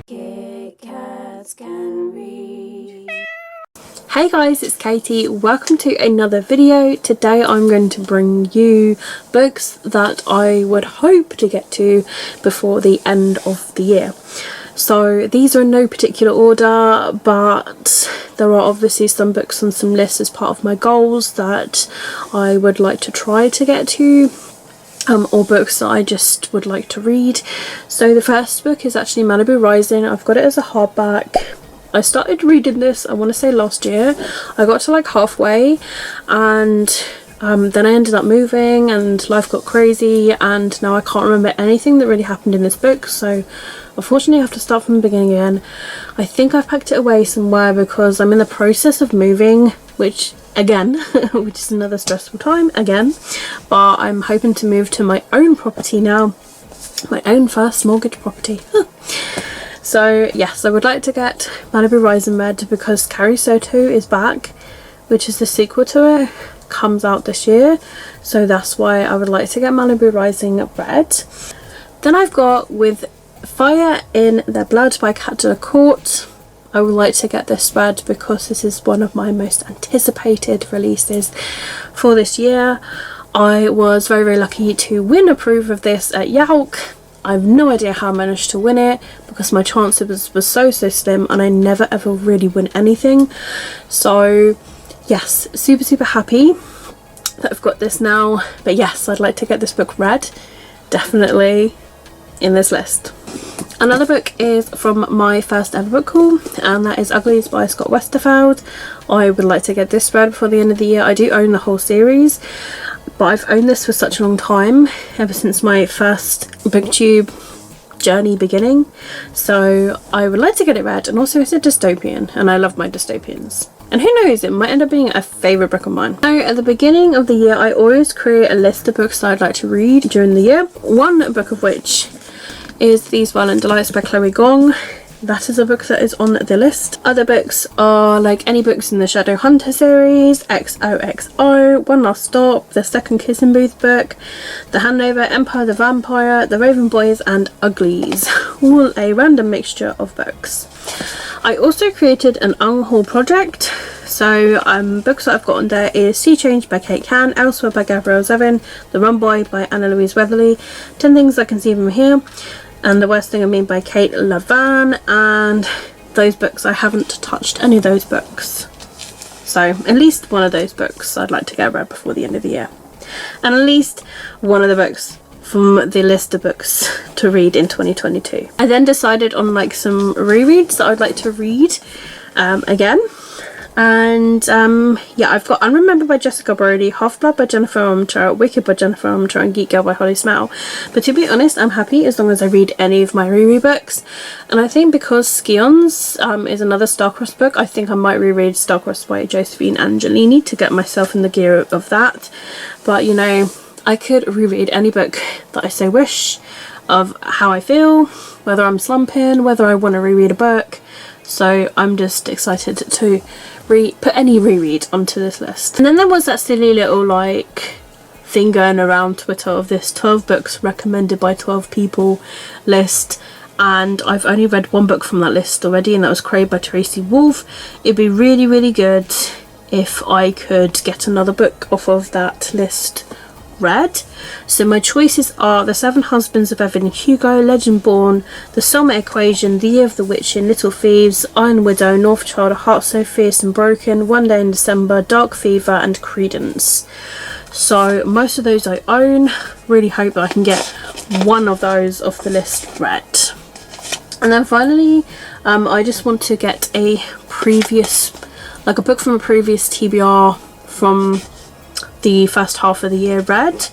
Kitkatscanread. Hey guys, it's Katie. Welcome to another video. Today I'm going to bring you books that I would hope to get to before the end of the year. So these are in no particular order, but there are obviously some books on some lists as part of my goals that I would like to try to get to. Or books that I just would like to read. So the first book is actually Malibu Rising. I've got it as a hardback. I started reading this, I want to say last year. I got to like halfway and then I ended up moving and life got crazy and now I can't remember anything that really happened in this book, so unfortunately I have to start from the beginning again. I think I've packed it away somewhere because I'm in the process of moving, which again which is another stressful time again, but I'm hoping to move to my own property now, my own first mortgage property. So yes, I would like to get Malibu Rising read because Carrie Soto is back, which is the sequel to it, comes out this year, so that's why I would like to get Malibu Rising read. Then I've got With Fire in Their Blood by Kat Court. I would like to get this read because this is one of my most anticipated releases for this year. I was very lucky to win a proof of this at Yelp. I have no idea how I managed to win it because my chances was so slim and I never ever really win anything. So yes, super happy that I've got this now. But yes, I'd like to get this book read, definitely in this list. Another book is from my first ever book haul, and that is Uglies by Scott Westerfeld. I would like to get this read before the end of the year. I do own the whole series, but I've owned this for such a long time, ever since my first booktube journey beginning, so I would like to get it read. And also it's a dystopian and I love my dystopians, and who knows, it might end up being a favourite book of mine. So at the beginning of the year I always create a list of books that I'd like to read during the year, one book of which is These Violent Delights by Chloe Gong. That is a book that is on the list. Other books are like any books in the Shadow Hunter series, XOXO, One Last Stop, the second Kissing Booth book, The Handover, Empire the Vampire, The Raven Boys and Uglies. All a random mixture of books. I also created an unhaul project. So books that I've got on there is Sea Change by Kate Can, Elsewhere by Gabrielle Zevin, The Run Boy by Anna Louise Weatherly, 10 Things I Can See From Here, and The Worst Thing of Me by Kate Lavan. And those books, I haven't touched any of those books, so at least one of those books I'd like to get read before the end of the year, and at least one of the books from the list of books to read in 2022. I then decided on like some rereads that I'd like to read again. And yeah, I've got Unremembered by Jessica Brody, Half-Blood by Jennifer Armentrout, Wicked by Jennifer Armentrout and Geek Girl by Holly Smell. But to be honest, I'm happy as long as I read any of my reread books. And I think because Scions is another Starcrossed book, I think I might reread Starcrossed by Josephine Angelini to get myself in the gear of that. But you know, I could reread any book that I so wish, of how I feel, whether I'm slumping, whether I want to reread a book. So I'm just excited to put any reread onto this list. And then there was that silly little like thing going around Twitter of this 12 books recommended by 12 people list, and I've only read one book from that list already, and that was Crave by Tracy Wolff. It'd be really good if I could get another book off of that list read. So my choices are The Seven Husbands of Evelyn Hugo, Legend Born, The Soulmate Equation, The Year of the Witch in Little Thieves, Iron Widow, North Child, A Heart So Fierce and Broken, One Day in December, Dark Fever and Credence. So most of those I own. Really hope that I can get one of those off the list read. And then finally I just want to get a previous, like a book from a previous TBR from the first half of the year read.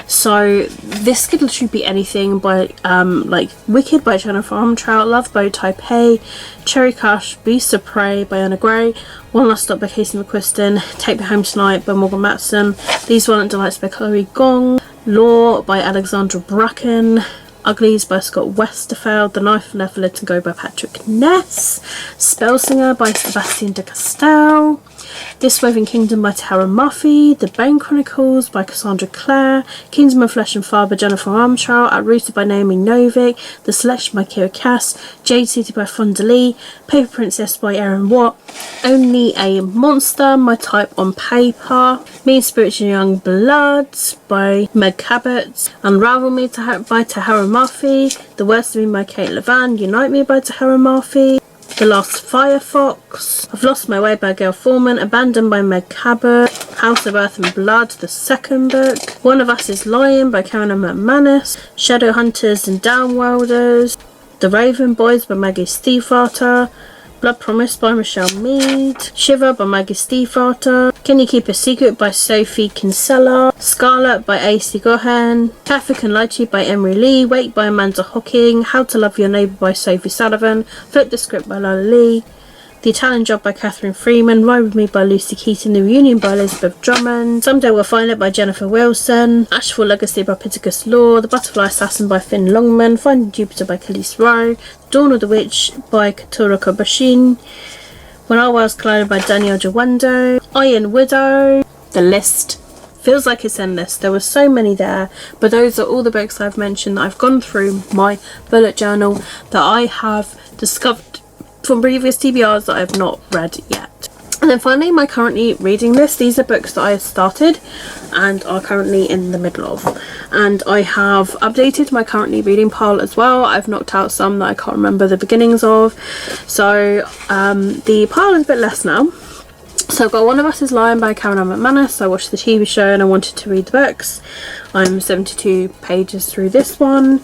So this could literally be anything by like Wicked by Jennifer Armentrout, Love by Taipei, Cherry Cash, Beasts of Prey by Anna Gray, One Last Stop by Casey McQuiston, Take Me Home Tonight by Morgan Matson, These Violent Delights by Chloe Gong, Law by Alexandra Bracken, Uglies by Scott Westerfeld, The Knife Never Let Go by Patrick Ness, Spellsinger by Sebastian de Castell, This Woven Kingdom by Tara Murphy, The Bane Chronicles by Cassandra Clare, Kingdom of Flesh and Fire by Jennifer Armstrong, Outrooted by Naomi Novik, The Selection by Kira Cass, Jade City by Fonda Lee, Paper Princess by Erin Watt, Only a Monster, My Type on Paper, Mean Spirits and Young Bloods by Meg Cabot, Unravel Me by Tara Murphy, The Worst of Me by Kate Levan, Unite Me by Tara Murphy, The Last Firefox, I've Lost My Way by Gail Foreman, Abandoned by Meg Cabot, House of Earth and Blood, the second book, One of Us is Lying by Karen McManus, Shadow Hunters and Downworlders, The Raven Boys by Maggie Stiefvater, Blood Promise by Michelle Mead, Shiver by Maggie Stiefvater, Can You Keep a Secret by Sophie Kinsella, Scarlet by A.C. Gohan, Kathy Can Lie to You by Emery Lee, Wait by Amanda Hocking, How to Love Your Neighbour by Sophie Sullivan, Flip the Script by Lola Lee, The Italian Job by Catherine Freeman, Ride With Me by Lucy Keaton, The Reunion by Elizabeth Drummond, Someday We'll Find It by Jennifer Wilson, Ashful Legacy by Pittacus Law, The Butterfly Assassin by Finn Longman, Finding Jupiter by Khalees Rowe, Dawn of the Witch by Katura Kobashin, When Our Worlds Collided by Danielle Jawando, Iron Widow. The list feels like it's endless. There were so many there, but those are all the books I've mentioned that I've gone through my bullet journal that I have discovered from previous TBRs that I have not read yet. And then finally, my currently reading list. These are books that I have started and are currently in the middle of. And I have updated my currently reading pile as well. I've knocked out some that I can't remember the beginnings of. So the pile is a bit less now. So I've got One of Us is Lying by Karen McManus. I watched the TV show and I wanted to read the books. I'm 72 pages through this one.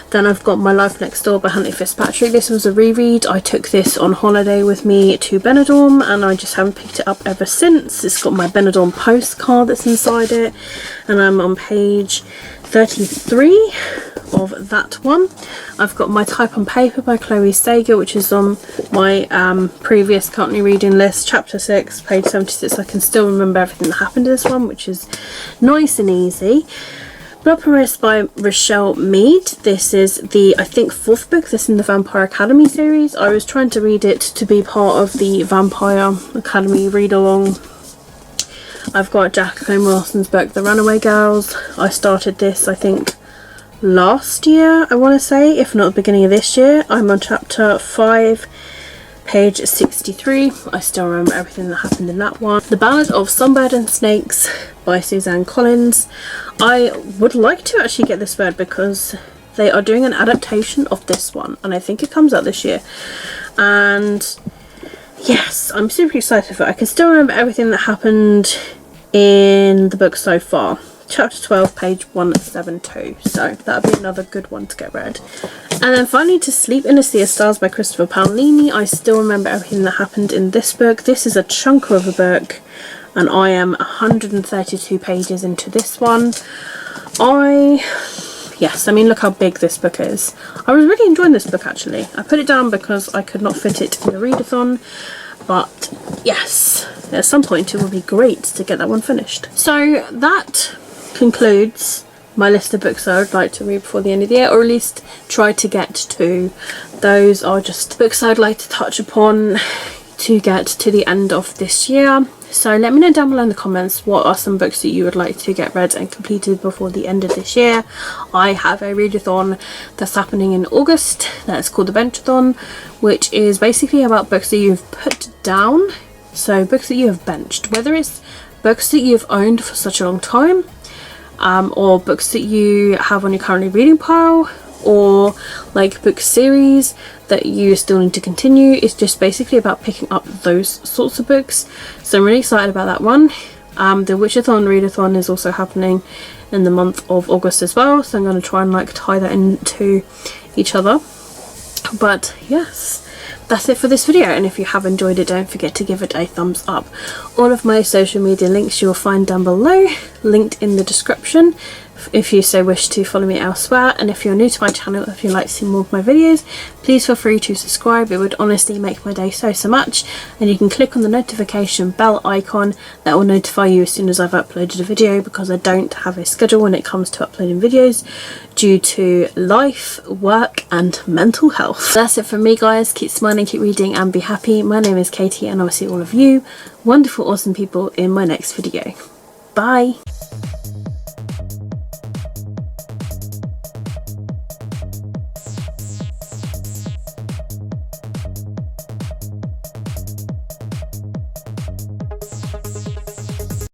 Then I've got My Life Next Door by Huntley Fitzpatrick. This was a reread. I took this on holiday with me to Benidorm and I just haven't picked it up ever since. It's got my Benidorm postcard that's inside it. And I'm on page 33 of that one. I've got My Type on Paper by Chloe Sager, which is on my previous currently reading list, chapter 6, page 76. I can still remember everything that happened to this one, which is nice and easy. Blood Promise by Rochelle Mead. This is the, I think, 4th book. This is in the Vampire Academy series. I was trying to read it to be part of the Vampire Academy read-along. I've got Jacqueline Wilson's book, The Runaway Girls. I started this, I think, last year, I want to say, if not the beginning of this year. I'm on chapter 5, page 63. I still remember everything that happened in that one. The Ballad of Songbird and Snakes by Suzanne Collins. I would like to actually get this read because they are doing an adaptation of this one and I think it comes out this year. And yes, I'm super excited for it. I can still remember everything that happened in the book so far. Chapter 12, page 172. So that'll be another good one to get read. And then finally, To Sleep in a Sea of Stars by Christopher Paolini. I still remember everything that happened in this book. This is a chunker of a book and I am 132 pages into this one. Yes, I mean, look how big this book is. I was really enjoying this book actually. I put it down because I could not fit it in the readathon, but yes, at some point it will be great to get that one finished. So that concludes my list of books I would like to read before the end of the year, or at least try to get to. Those are just books I'd like to touch upon to get to the end of this year. So let me know down below in the comments what are some books that you would like to get read and completed before the end of this year. I have a readathon that's happening in August that's called the Benchthon, which is basically about books that you've put down, so books that you have benched, whether it's books that you've owned for such a long time, or books that you have on your currently reading pile, or like book series that you still need to continue. It's just basically about picking up those sorts of books. So I'm really excited about that one. The Witchathon readathon is also happening in the month of August as well, so I'm going to try and like tie that into each other. But yes, that's it for this video, and if you have enjoyed it, don't forget to give it a thumbs up. All of my social media links you will find down below, linked in the description. if you so wish to follow me elsewhere. And if you're new to my channel, if you'd like to see more of my videos, please feel free to subscribe. It would honestly make my day so much. And you can click on the notification bell icon, that will notify you as soon as I've uploaded a video, because I don't have a schedule when it comes to uploading videos due to life, work and mental health. That's it from me, guys. Keep smiling, keep reading and be happy. My name is Katie and I'll see all of you wonderful awesome people in my next video. Bye.